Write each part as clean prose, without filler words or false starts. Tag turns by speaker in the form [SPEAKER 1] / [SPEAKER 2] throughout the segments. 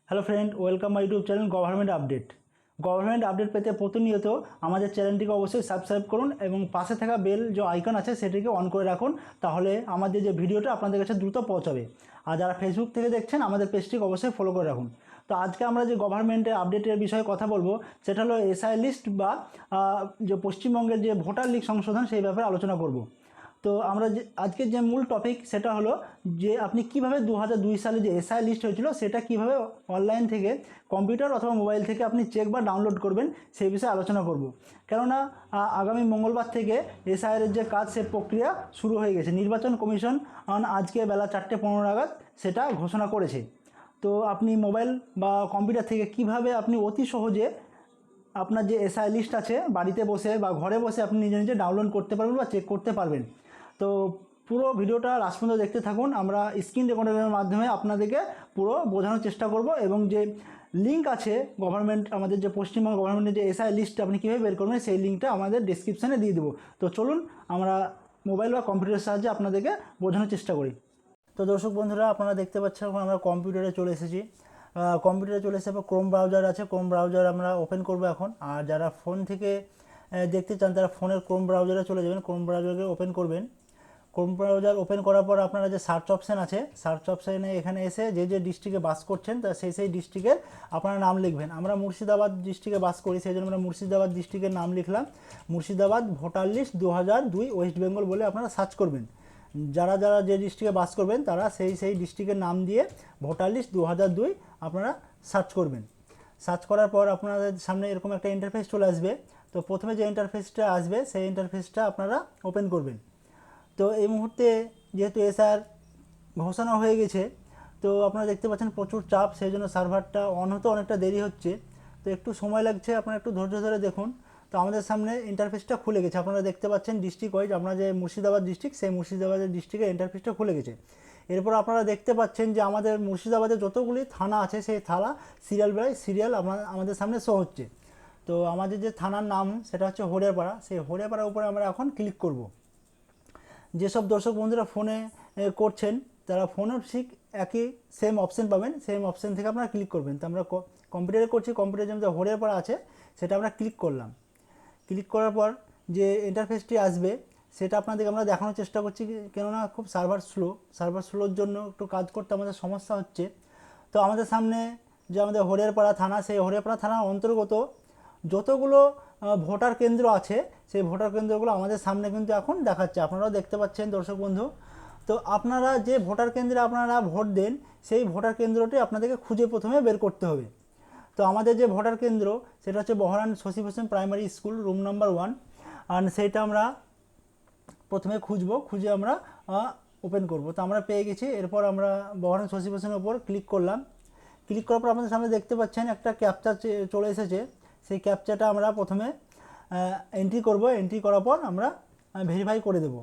[SPEAKER 1] Hello friend, welcome my YouTube channel government update পেতে প্রতিনিয়ত আমাদের চ্যানেলটিকে অবশ্যই সাবস্ক্রাইব করুন এবং পাশে থাকা বেল যে আইকন আছে সেটিকে অন করে রাখুন। তাহলে আমাদের যে ভিডিওটা আপনাদের কাছে দ্রুত পৌঁছাবে। আর যারা ফেসবুক থেকে দেখছেন আমাদের পেজটিকে অবশ্যই ফলো করে রাখুন। তো আজকে আমরা যে গভর্নমেন্টের আপডেটের বিষয়ে কথা বলবো সেটা হলো এসআই লিস্ট বা যে পশ্চিমবঙ্গের যে ভোটার লিস্ট সংশোধন সেই ব্যাপারে আলোচনা করব। তো আমরা যে আজকের যে মূল টপিক সেটা হলো যে আপনি কিভাবে 2002 সালে যে এসআই লিস্ট হয়েছিল সেটা কিভাবে অনলাইন থেকে কম্পিউটার অথবা মোবাইল থেকে আপনি চেক বা ডাউনলোড করবেন সেই বিষয়ে আলোচনা করব। কেননা আগামী মঙ্গলবার থেকে এসআইয়ের যে কাজ সে প্রক্রিয়া শুরু হয়ে গেছে। নির্বাচন কমিশন আজকে বেলা 4:15 নাগাদ সেটা ঘোষণা করেছে। তো আপনি মোবাইল বা কম্পিউটার থেকে কিভাবে আপনি অতি সহজে আপনার যে এসআই লিস্ট আছে বাড়িতে বসে বা ঘরে বসে আপনি নিজে নিজে ডাউনলোড করতে পারবেন বা চেক করতে পারবেন। তো পুরো ভিডিওটা লাস্ট পর্যন্ত দেখতে থাকুন। আমরা স্ক্রিন রেকর্ডারের মাধ্যমে আপনাদেরকে পুরো বোঝানোর চেষ্টা করব এবং যে লিঙ্ক আছে আমাদের যে পশ্চিমবঙ্গ গভর্নমেন্টের যে এসআই লিস্ট আপনি কীভাবে বের করবেন সেই লিঙ্কটা আমাদের ডিসক্রিপশানে দিয়ে দেবো। তো চলুন আমরা মোবাইল বা কম্পিউটারের সাহায্যে আপনাদেরকে বোঝানোর চেষ্টা করি। তো দর্শক বন্ধুরা, আপনারা দেখতে পাচ্ছেন এখন আমরা কম্পিউটারে চলে এসেছি। কম্পিউটারে চলে এসে ক্রোম ব্রাউজার আছে, ক্রোম ব্রাউজার আমরা ওপেন করব এখন। আর যারা ফোন থেকে দেখতে চান তারা ফোনের ক্রোম ব্রাউজারে চলে যাবেন, ক্রোম ব্রাউজারকে ওপেন করবেন। ক্রোম ব্রাউজার ওপেন করার পর আপনারা যে সার্চ অপশান আছে, সার্চ অপশানে এখানে এসে যে ডিস্ট্রিক্টে বাস করছেন তা সেই ডিস্ট্রিক্টের আপনারা নাম লিখবেন। আমরা মুর্শিদাবাদ ডিস্ট্রিক্টে বাস করি, সেই জন্য আমরা মুর্শিদাবাদ ডিস্ট্রিক্টের নাম লিখলাম। Murshidabad voter list 2002 West Bengal বলে আপনারা সার্চ করবেন। যারা যারা যে ডিস্ট্রিক্টে বাস করবেন তারা সেই ডিস্ট্রিক্টের নাম দিয়ে ভোটার লিস্ট 2002 আপনারা সার্চ করবেন। সার্চ করার পর আপনাদের সামনে এরকম একটা ইন্টারফেস চলে আসবে। তো প্রথমে যে ইন্টারফেসটা আসবে সেই ইন্টারফেসটা আপনারা ওপেন করবেন। তো এই মুহূর্তে যেহেতু এসআর ঘোষণা হয়ে গেছে, তো আপনারা দেখতে পাচ্ছেন প্রচুর চাপ, সেই জন্য সার্ভারটা অন হতে অনেকটা দেরি হচ্ছে। তো একটু সময় লাগছে, আপনারা একটু ধৈর্য ধরে দেখুন। তো আমাদের সামনে ইন্টারফেসটা খুলে গেছে, আপনারা দেখতে পাচ্ছেন ডিস্ট্রিক্ট ওয়াইজ আমরা যে মুর্শিদাবাদ ডিস্ট্রিক্ট সেই মুর্শিদাবাদের ডিস্ট্রিক্টের ইন্টারফেসটা খুলে গেছে। এরপর আপনারা দেখতে পাচ্ছেন যে আমাদের মুর্শিদাবাদে যতগুলি থানা আছে সেই থানা সিরিয়াল বাই সিরিয়াল আমাদের সামনে শো হচ্ছে। তো আমাদের যে থানার নাম সেটা হচ্ছে হরিয়াপাড়া, সেই হরিয়াপাড়ার উপরে আমরা এখন ক্লিক করব। যেসব দর্শক বন্ধুরা ফোনে করছেন তারা ফোনেও ঠিক একই সেম অপশান পাবেন, সেম অপশান থেকে আপনারা ক্লিক করবেন। তো আমরা কম্পিউটারে করছি, কম্পিউটারে যেমন হরিয়াপাড়া আছে সেটা আমরা ক্লিক করলাম। ক্লিক করার পর যে ইন্টারফেসটি আসবে সেটা আপনাদেরকে আমরা দেখানোর চেষ্টা করছি, কেননা খুব সার্ভার স্লোর জন্য একটু কাজ করতে আমাদের সমস্যা হচ্ছে। তো আমাদের সামনে যে আমাদের হরিয়ারপাড়া থানা, সেই হরিয়ারপাড়া থানার অন্তর্গত যতগুলো ভোটার কেন্দ্র আছে সেই ভোটার কেন্দ্রগুলো আমাদের সামনে কিন্তু এখন দেখাচ্ছে, আপনারাও দেখতে পাচ্ছেন দর্শক বন্ধু। তো আপনারা যে ভোটার কেন্দ্রে আপনারা ভোট দেন সেই ভোটার কেন্দ্রটি আপনাদেরকে খুঁজে প্রথমে বের করতে হবে। তো আমাদের যে ভোটার কেন্দ্র সেটা হচ্ছে Baharan Shashi Hossain primary school, room number 1। আর সেইটা আমরা প্রথমে খুঁজে আমরা ওপেন করব। তো আমরা পেয়ে গেছি। এরপর আমরা বহরান শশী হোসেনের উপর ক্লিক করলাম। ক্লিক করার পর আপনাদের সামনে দেখতে পাচ্ছেন একটা ক্যাপচা চলে এসেছে। সেই ক্যাপচাটা আমরা প্রথমে এন্ট্রি করব। এন্ট্রি করার পর আমরা ভেরিফাই করে দেব।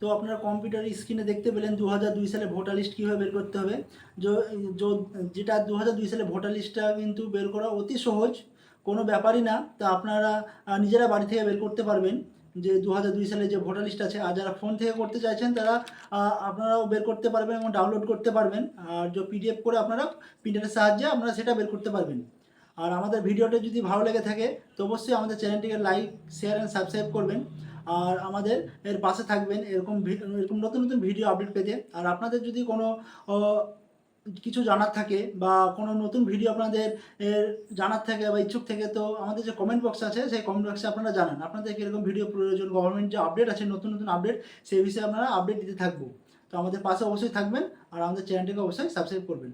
[SPEAKER 1] তো আপনারা কম্পিউটার স্ক্রিনে দেখতে পেলেন 2002 সালে ভোটার লিস্ট কীভাবে বের করতে হবে। যেটা 2002 সালে ভোটার লিস্টটা কিন্তু বের করা অতি সহজ, কোনো ব্যাপারই না। তা আপনারা নিজেরা বাড়ি থেকে বের করতে পারবেন যে 2002 সালে যে ভোটার লিস্ট আছে। আর যারা ফোন থেকে করতে চাইছেন তারা আপনারাও বের করতে পারবেন এবং ডাউনলোড করতে পারবেন। আর যে পিডিএফ করে আপনারা প্রিন্টারের সাহায্যে আপনারা সেটা বের করতে পারবেন। আর আমাদের ভিডিওটা যদি ভালো লেগে থাকে তো অবশ্যই আমাদের চ্যানেলটিকে লাইক, শেয়ার অ্যান্ড সাবস্ক্রাইব করবেন। আর আমাদের এর পাশে থাকবেন এরকম নতুন নতুন ভিডিও আপডেট পেতে। আর আপনাদের যদি কোনো কিছু জানার থাকে বা কোনো নতুন ভিডিও আপনাদের জানার থাকে বা ইচ্ছুক থেকে, তো আমাদের যে কমেন্ট বক্স আছে সেই কমেন্ট বক্সে আপনারা জানান আপনাদের কীরকম ভিডিও প্রয়োজন, গভর্নমেন্ট যে আপডেট আছে নতুন নতুন আপডেট সেই বিষয়ে আপনারা আপডেট দিতে থাকবো। তো আমাদের পাশে অবশ্যই থাকবেন আর আমাদের চ্যানেলটিকে অবশ্যই সাবস্ক্রাইব করবেন।